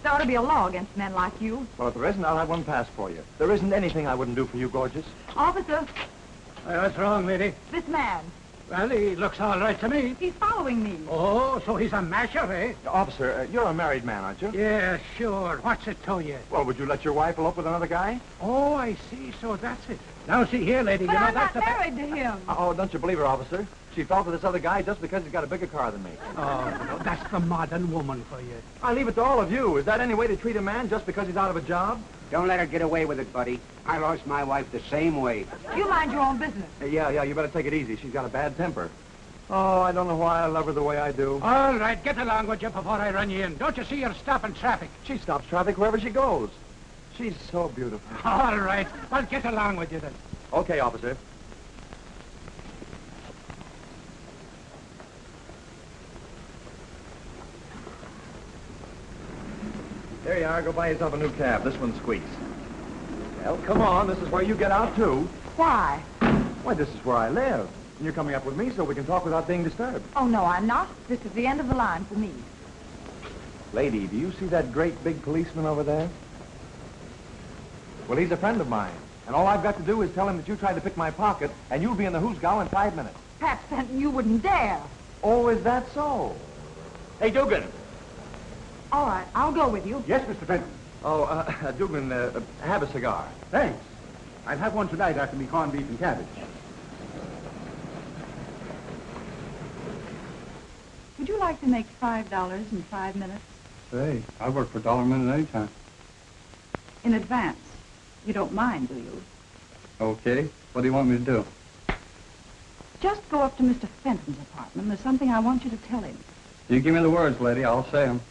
There ought to be a law against men like you. Well, if there isn't, I'll have one passed for you. There isn't anything I wouldn't do for you, gorgeous. Officer, What's wrong, lady? this man, Well, he looks all right to me. he's following me. Oh, so he's a masher, eh? Officer, you're a married man, aren't you? Yeah, sure. What's it to you? Well, would you let your wife elope with another guy? Oh, I see. So that's it. Now, see here, lady. But you know I'm that's not married to him. Oh, don't you believe her, officer? She fell for this other guy just because he's got a bigger car than me. Oh, that's the modern woman for you. I leave it to all of you. Is that any way to treat a man just because he's out of a job? Don't let her get away with it, buddy. I lost my wife the same way. You mind your own business. Yeah, you better take it easy. She's got a bad temper. Oh, I don't know why I love her the way I do. All right, get along with you before I run you in. Don't you see you're stopping traffic? She stops traffic wherever she goes. She's so beautiful. All right. Well, get along with you then. Okay, officer. There you are. Go buy yourself a new cab. This one's squeaks. Well, come on. This is where you get out, too. Why? Why, this is where I live. And you're coming up with me so we can talk without being disturbed. Oh, no, I'm not. This is the end of the line for me. Lady, do you see that great big policeman over there? Well, he's a friend of mine. And all I've got to do is tell him that you tried to pick my pocket, and you'll be in the hoosgow in 5 minutes. Pat Fenton, you wouldn't dare. Oh, is that so? Hey, Dugan. All right, I'll go with you. Yes, Mr. Fenton. Oh, Dugan, have a cigar. Thanks. I'll have one tonight after me corned beef and cabbage. Would you like to make $5 in 5 minutes? Hey, I work for $1 a minute any time. In advance. You don't mind, do you? Okay. What do you want me to do? Just go up to Mr. Fenton's apartment. There's something I want you to tell him. You give me the words, lady. I'll say them.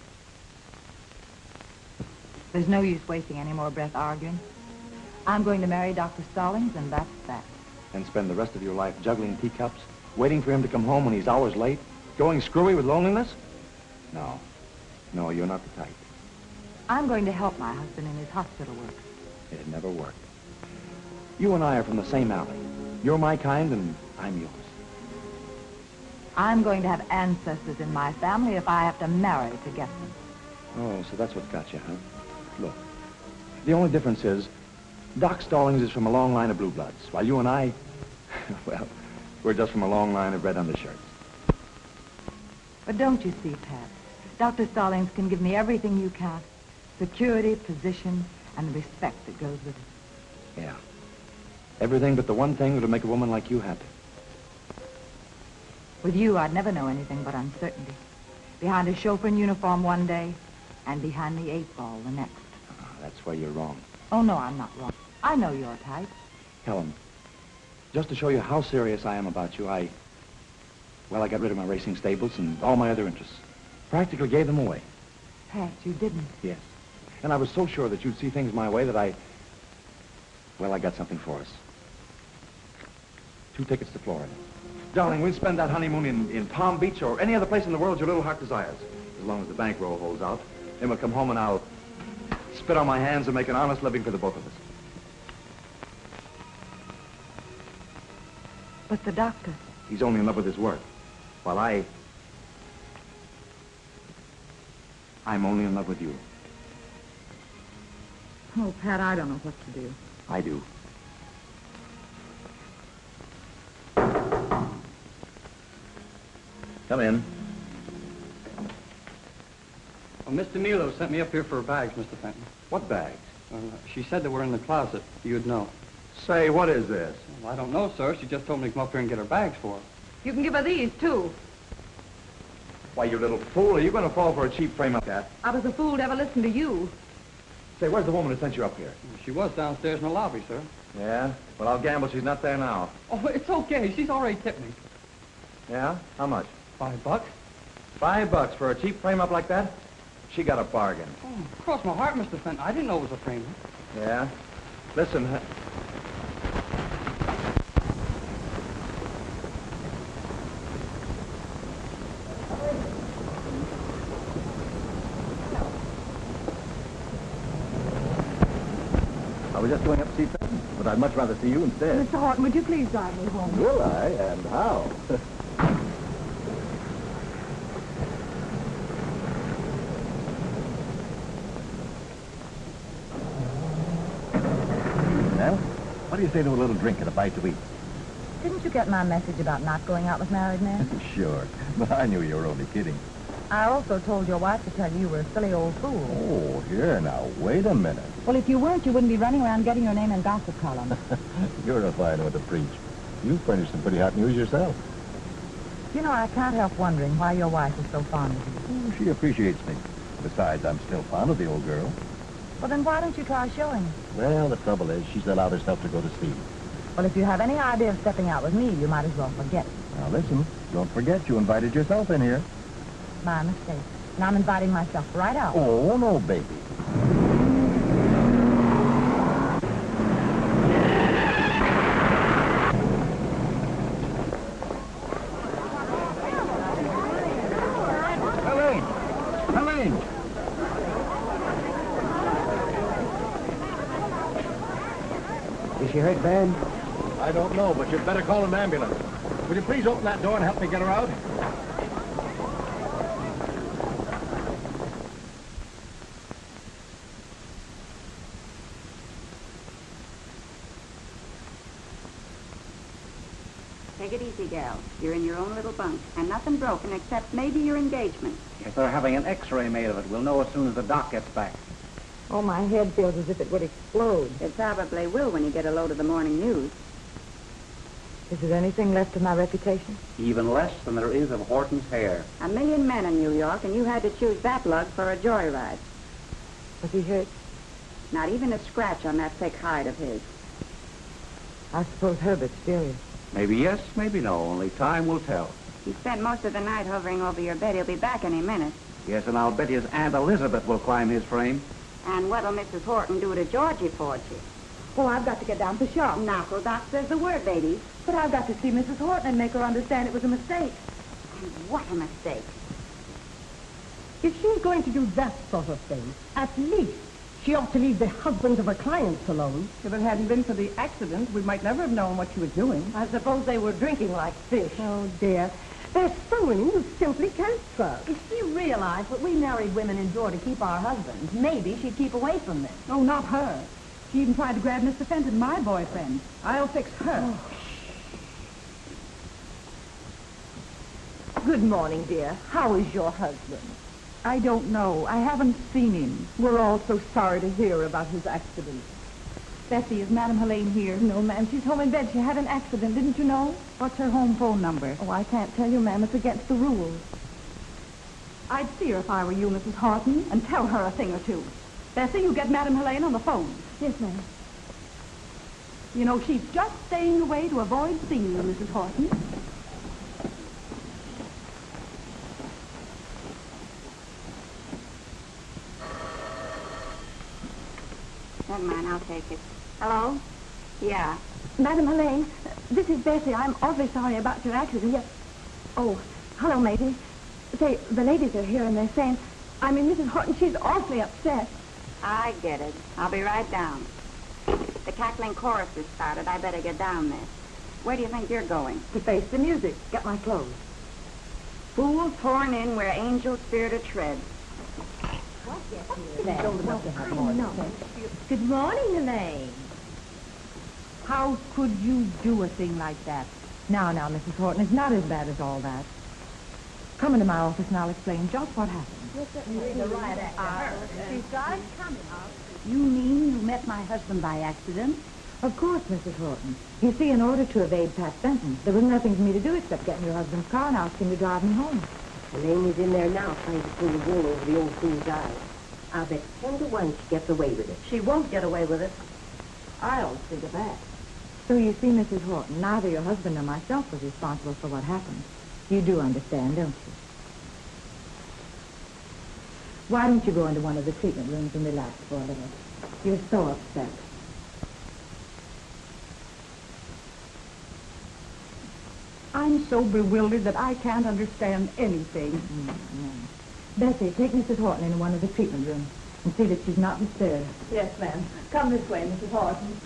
There's no use wasting any more breath arguing. I'm going to marry Dr. Stallings, and that's that. And spend the rest of your life juggling teacups, waiting for him to come home when he's hours late, going screwy with loneliness? No. No, you're not the type. I'm going to help my husband in his hospital work. It'd never work. You and I are from the same alley. You're my kind, and I'm yours. I'm going to have ancestors in my family if I have to marry to get them. Oh, so that's what's got you, huh? Look, the only difference is Doc Stallings is from a long line of blue bloods, while you and I, well, we're just from a long line of red undershirts. But don't you see, Pat? Dr. Stallings can give me everything you can't. Security, position, and the respect that goes with it. Yeah. Everything but the one thing that'll make a woman like you happy. With you, I'd never know anything but uncertainty. Behind a chauffeur in uniform one day, and behind the 8 ball the next. That's where you're wrong. Oh, no, I'm not wrong. I know your type. Helen, just to show you how serious I am about you, I got rid of my racing stables and all my other interests. Practically gave them away. Pat, you didn't. Yes. And I was so sure that you'd see things my way that I got something for us. 2 tickets to Florida. Darling, we'll spend that honeymoon in Palm Beach or any other place in the world your little heart desires. As long as the bankroll holds out. Then we'll come home and I'll spit on my hands and make an honest living for the both of us. But the doctor. He's only in love with his work. While I'm only in love with you. Oh, Pat, I don't know what to do. I do. Come in. Well, Miss DeMilo sent me up here for her bags, Mr. Fenton. What bags? She said they were in the closet. You'd know. Say, what is this? Well, I don't know, sir. She just told me to come up here and get her bags for her. You can give her these, too. Why, you little fool, are you going to fall for a cheap frame up that? I was a fool to ever listen to you. Say, where's the woman who sent you up here? She was downstairs in the lobby, sir. Yeah? Well, I'll gamble she's not there now. Oh, it's okay. She's already tipped me. Yeah? How much? $5. $5 for a cheap frame up like that? She got a bargain. Oh, cross my heart, Mr. Fenton. I didn't know it was a frame. Yeah? Listen, I was just going up to see Fenton, but I'd much rather see you instead. Mr. Horton, would you please drive me home? Will I? And how? Well, what do you say to a little drink and a bite to eat? Didn't you get my message about not going out with married men? Sure, but I knew you were only kidding. I also told your wife to tell you were a silly old fool. Oh, here now, wait a minute. Well, if you weren't, you wouldn't be running around getting your name in gossip columns. You're a fine one to preach. You furnished some pretty hot news yourself. You know, I can't help wondering why your wife is so fond of you. Oh, she appreciates me. Besides, I'm still fond of the old girl. Well, then why don't you try showing? Well, the trouble is, she's allowed herself to go to sea. Well, if you have any idea of stepping out with me, you might as well forget it. Now, listen, don't forget you invited yourself in here. My mistake. And I'm inviting myself right out. Oh, no, baby. Helene! Helene! Is she hurt bad? I don't know, but you'd better call an ambulance. Would you please open that door and help me get her out? Take it easy, gal. You're in your own little bunk, and nothing broken except maybe your engagement. If they're having an x-ray made of it, we'll know as soon as the doc gets back. Oh, my head feels as if it would explode. It probably will when you get a load of the morning news. Is there anything left of my reputation? Even less than there is of Horton's hair. 1 million men in New York, and you had to choose that lug for a joyride. Was he hurt? Not even a scratch on that thick hide of his. I suppose Herbert's furious. Maybe yes, maybe no. Only time will tell. He spent most of the night hovering over your bed. He'll be back any minute. Yes, and I'll bet his Aunt Elizabeth will climb his frame. And what'll Mrs. Horton do to Georgie Forgy? Oh, I've got to get down to the shop. Knuckle Doc says the word, ladies. But I've got to see Mrs. Horton and make her understand it was a mistake. And what a mistake. If she's going to do that sort of thing, at least she ought to leave the husbands of her clients alone. If it hadn't been for the accident, we might never have known what she was doing. I suppose they were drinking like fish. Oh, dear. There's so many you simply can't trust. If she realized what we married women endure to keep our husbands, maybe she'd keep away from this. Oh, not her. She even tried to grab Mr. Fenton, my boyfriend. I'll fix her. Good morning, dear. How is your husband? I don't know. I haven't seen him. We're all so sorry to hear about his accident. Bessie, is Madame Helene here? No, ma'am. She's home in bed. She had an accident. Didn't you know? What's her home phone number? Oh, I can't tell you, ma'am. It's against the rules. I'd see her if I were you, Mrs. Horton, and tell her a thing or two. Bessie, you get Madame Helene on the phone. Yes, ma'am. You know, she's just staying away to avoid seeing you, Mrs. Horton. Never mind, I'll take it. Hello? Yeah. Madam Helene, this is Bessie. I'm awfully sorry about your accident. Yes. Oh, hello, matey. Say, the ladies are here and they're saying, Mrs. Horton, she's awfully upset. I get it. I'll be right down. The cackling chorus has started. I better get down there. Where do you think you're going? To face the music. Get my clothes. Fools torn in where angels fear to tread. Good morning, Elaine. How could you do a thing like that? Now, Mrs. Horton, it's not as bad as all that. Come into my office and I'll explain just what happened. She started coming. You mean you met my husband by accident? Of course, Mrs. Horton. You see, in order to evade Pat Benton, there was nothing for me to do except get in your husband's car and ask him to drive me home. Elaine is in there now trying to pull the wool over the old fool's eyes. I'll bet 10 to 1 she gets away with it. She won't get away with it. I'll think of that. So you see, Mrs. Horton, neither your husband nor myself was responsible for what happened. You do understand, don't you? Why don't you go into one of the treatment rooms and relax for a little? You're so upset. I'm so bewildered that I can't understand anything. Bessie, take Mrs. Horton into one of the treatment rooms and see that she's not disturbed. Yes, ma'am. Come this way, Mrs. Horton.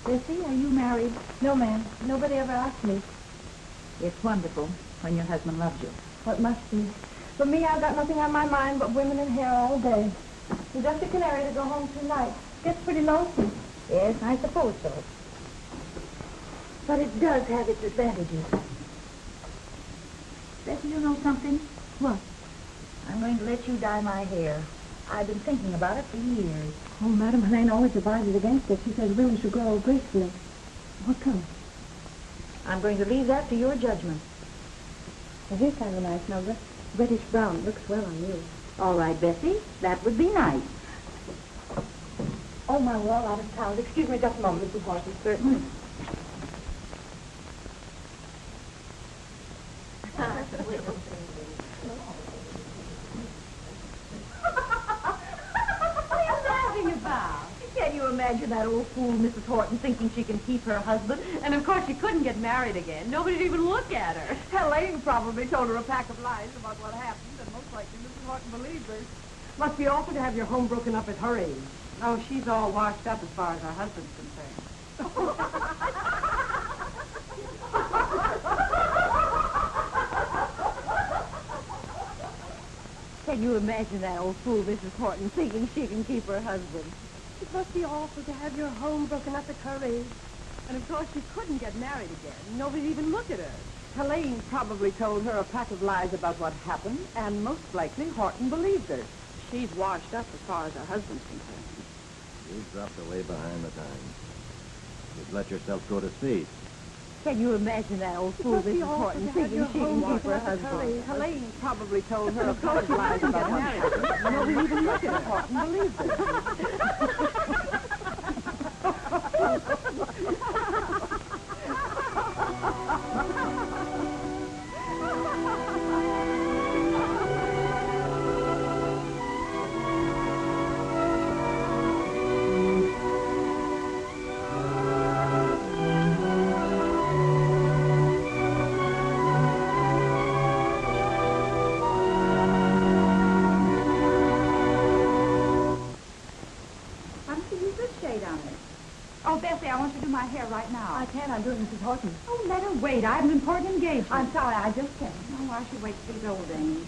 Bessie, are you married? No, ma'am. Nobody ever asked me. It's wonderful when your husband loves you. What must be? For me, I've got nothing on my mind but women and hair all day. And just a canary to go home tonight. Gets pretty lonesome. Yes, I suppose so. But it does have its advantages. Bessie, you know something? What? I'm going to let you dye my hair. I've been thinking about it for years. Oh, Madam Helene always advises against it. She says women should grow gracefully. What color? I'm going to leave that to your judgment. Well, here's kind of a nice number. Reddish brown. It looks well on you. All right, Bessie. That would be nice. Oh, my, we're all out of town. Excuse me just a moment, Mrs. Horton. Certainly. Can you imagine that old fool, Mrs. Horton, thinking she can keep her husband? And, of course, she couldn't get married again. Nobody'd even look at her. Helene probably told her a pack of lies about what happened, and most likely Mrs. Horton believed her. Must be awful to have your home broken up at her age. Oh, she's all washed up as far as her husband's concerned. Can you imagine that old fool, Mrs. Horton, thinking she can keep her husband? It must be awful to have your home broken up at her age. And of course she couldn't get married again. Nobody'd even look at her. Helene probably told her a pack of lies about what happened, and most likely Horton believed her. She's washed up as far as her husband's concerned. You've dropped away behind the times. You've let yourself go to seed. Can you imagine that old fool, Mrs. Horton, thinking she can keep her husband? Helene probably told her a pack of lies about what happened. Nobody even looked at her. Horton believed her. Oh, Bessie, I want you to do my hair right now. I can't. I'm doing Mrs. Horton. Oh, let her wait. I have an important engagement. I'm sorry. I just can't. Oh, I should wait till these old days.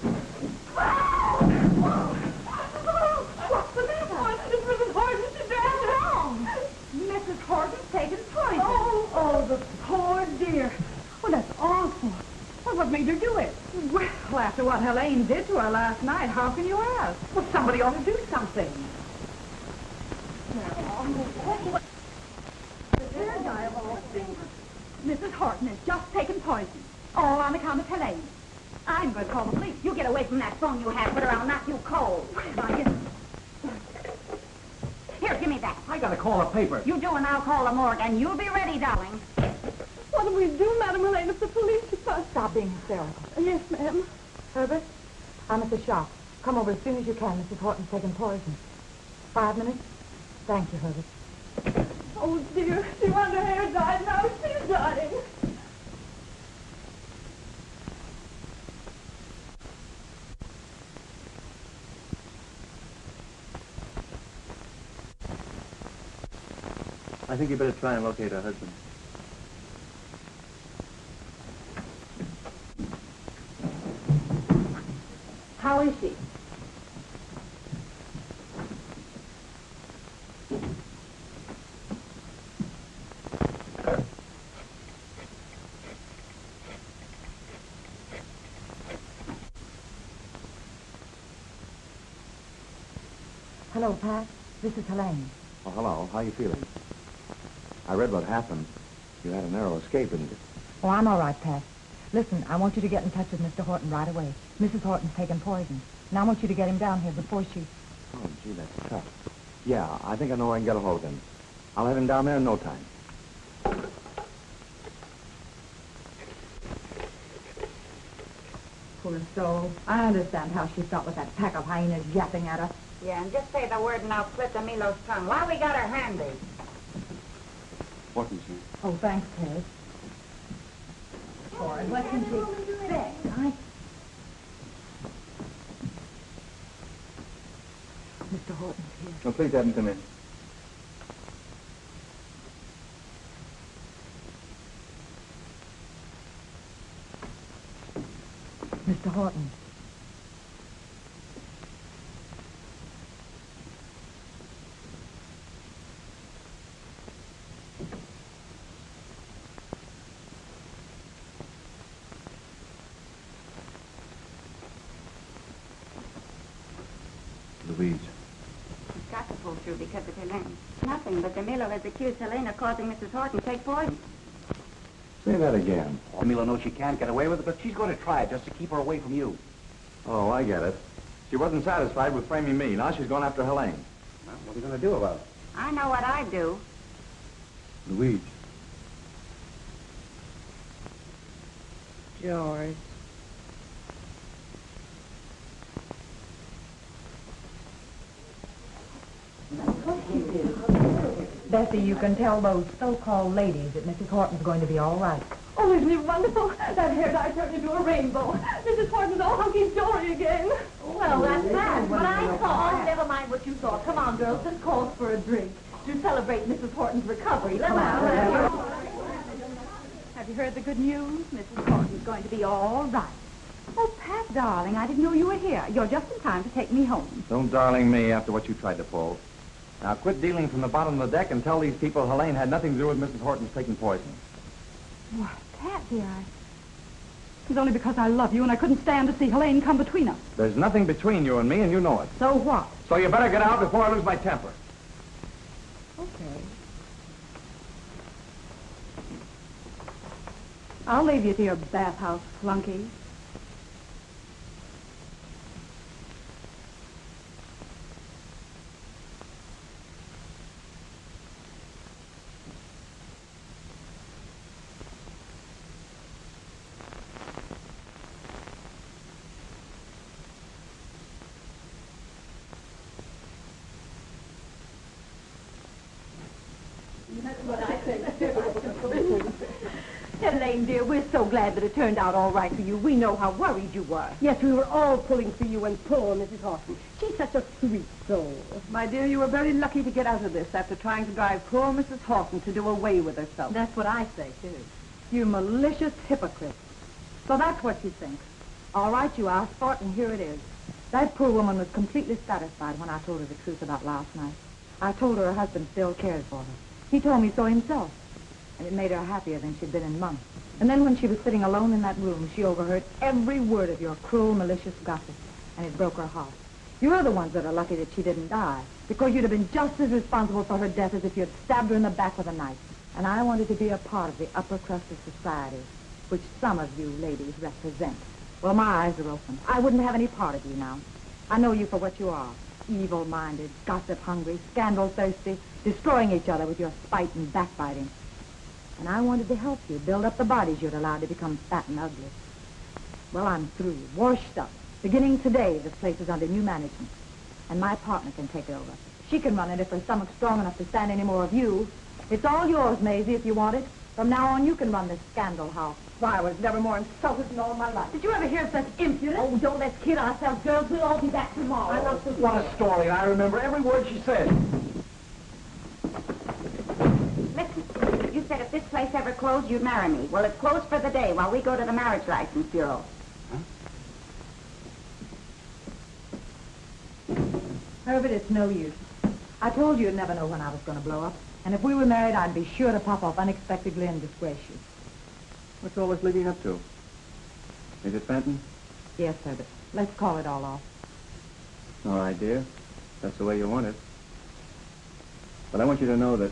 What's the matter? Mrs. Horton, she's wrong. Mrs. Horton's taken poison. Oh, the poor dear. Oh, that's awful. Well, what made her do it? Well, after what Helene did to her last night, how can you ask? Well, somebody ought to do something. Mrs. Horton has just taken poison. All on account of Helene. I'm going to call the police. You get away from that phone you have, put her, I'll knock you cold. Here, give me that. I gotta call the paper. You do, and I'll call the morgue, and you'll be ready, darling. What do we do, Madam Helene, if the police are... Stop being hysterical. Yes, ma'am. Herbert, I'm at the shop. Come over as soon as you can. Mrs. Horton's taken poison. 5 minutes? Thank you, Herbert. Oh, dear. She wanted her hair dyed. Now she's dying. I think you better try and locate her husband. How is she? Hello, Pat. This is Helene. Oh, hello. How you feeling? I read what happened. You had a narrow escape, didn't you? Oh, I'm all right, Pat. Listen, I want you to get in touch with Mr. Horton right away. Mrs. Horton's taken poison. And I want you to get him down here before she... Oh, gee, that's tough. Yeah, I think I know where I can get a hold of him. I'll have him down there in no time. Poor soul. I understand how she felt with that pack of hyenas yapping at her. Yeah, and just say the word and I'll split the Milo's tongue. While we got her handy. Horton, sir. Oh, thanks, Ted. Poor, what can she expect? Mr. Horton's here. Oh, please have him come in. Mr. Horton. Louise. She's got to pull through because of Helene. Nothing, but DeMilo has accused Helene of causing Mrs. Horton to take poison. Say that again. Camilo knows she can't get away with it, but she's going to try it just to keep her away from you. Oh, I get it. She wasn't satisfied with framing me. Now she's going after Helene. Well, what are you going to do about it? I know what I'd do. Louise. George. Bessie, you can tell those so-called ladies that Mrs. Horton's going to be all right. Oh, isn't it wonderful? That hair dye turned into a rainbow. Mrs. Horton's all hunky-dory again. Well, that's bad. What I saw, never mind what you saw. Come on, girls, this calls for a drink to celebrate Mrs. Horton's recovery. Let's Have you heard the good news? Mrs. Horton's going to be all right. Oh, Pat, darling, I didn't know you were here. You're just in time to take me home. Don't darling me after what you tried to pull. Now quit dealing from the bottom of the deck and tell these people Helene had nothing to do with Mrs. Horton's taking poison. Why, Pat, dear, it's only because I love you and I couldn't stand to see Helene come between us. There's nothing between you and me, and you know it. So what? So you better get out before I lose my temper. Okay. I'll leave you to your bathhouse, flunky. Helene, dear, we're so glad that it turned out all right for you. We know how worried you were. Yes, we were all pulling for you and poor Mrs. Horton. She's such a sweet soul. My dear, you were very lucky to get out of this after trying to drive poor Mrs. Horton to do away with herself. That's what I say, too. You malicious hypocrite. So that's what you think. All right, you asked for it, and here it is. That poor woman was completely satisfied when I told her the truth about last night. I told her her husband still cared for her. He told me so himself. And it made her happier than she'd been in months. And then when she was sitting alone in that room, she overheard every word of your cruel, malicious gossip. And it broke her heart. You're the ones that are lucky that she didn't die, because you'd have been just as responsible for her death as if you'd stabbed her in the back with a knife. And I wanted to be a part of the upper crust of society. which some of you ladies represent. Well, my eyes are open. I wouldn't have any part of you now. I know you for what you are. Evil-minded, gossip-hungry, scandal-thirsty, destroying each other with your spite and backbiting. And I wanted to help you build up the bodies you'd allowed to become fat and ugly. Well, I'm through, washed up. Beginning today, this place is under new management. And my partner can take it over. She can run it if her stomach's strong enough to stand any more of you. It's all yours, Maisie, if you want it. From now on, you can run this scandal house. Why, I was never more insulted in all my life. Did you ever hear of such impudence? Oh, don't let's kid ourselves, girls. We'll all be back tomorrow. What a story. I remember every word she said. Listen, you said if this place ever closed, you'd marry me. Well, it's closed for the day while we go to the Marriage License Bureau. Herbert, it's no use. I told you you'd never know when I was going to blow up. And if we were married, I'd be sure to pop off unexpectedly and disgrace you. What's all this leading up to? Is it Fenton? Yes, Herbert. Let's call it all off. All right, dear. That's the way you want it. But I want you to know that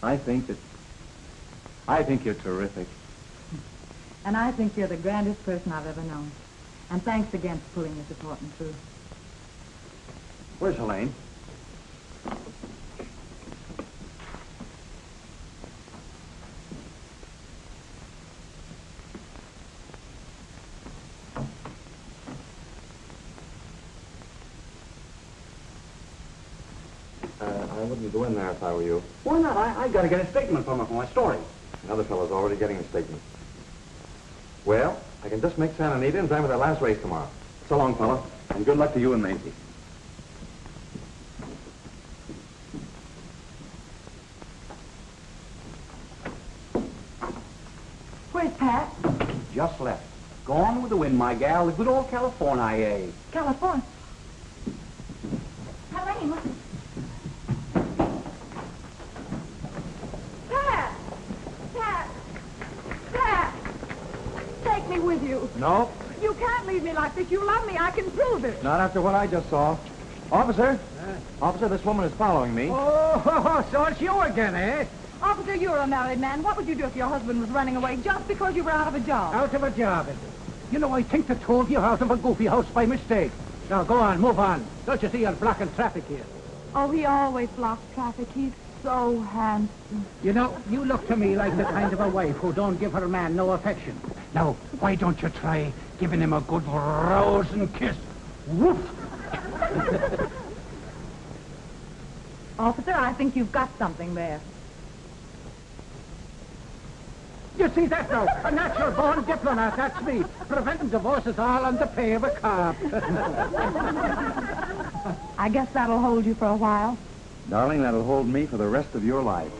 I think you're terrific. And I think you're the grandest person I've ever known. And thanks again for pulling this appointment through. Where's Helene? I wouldn't go in there if I were you. Why not? I got to get a statement from her for my story. Another fellow's already getting a statement. Well, I can just make Santa Anita in time for that last race tomorrow. So long, fella, and good luck to you and Maisie. Where's Pat? Just left. Gone with the wind, my gal. The good old California. California. Helene, Pat! Take me with you. No, You can't leave me like this. You love me. I can prove it. not after what I just saw. Officer! Officer, this woman is following me. Oh, so it's you again, eh? Officer, you're a married man. What would you do if your husband was running away just because you were out of a job? Out of a job, is it? You know, I think the two of you are out of a goofy house by mistake. Now, go on, move on. Don't you see you're blocking traffic here? Oh, he always blocks traffic. He's so handsome. You know, you look to me like the kind of a wife who don't give her man no affection. Now, why don't you try giving him a good rousing kiss? Woof! Officer, I think you've got something there. You see that now? A natural-born diplomat, that's me. Preventing divorces all on the pay of a cop. I guess that'll hold you for a while. Darling, that'll hold me for the rest of your life.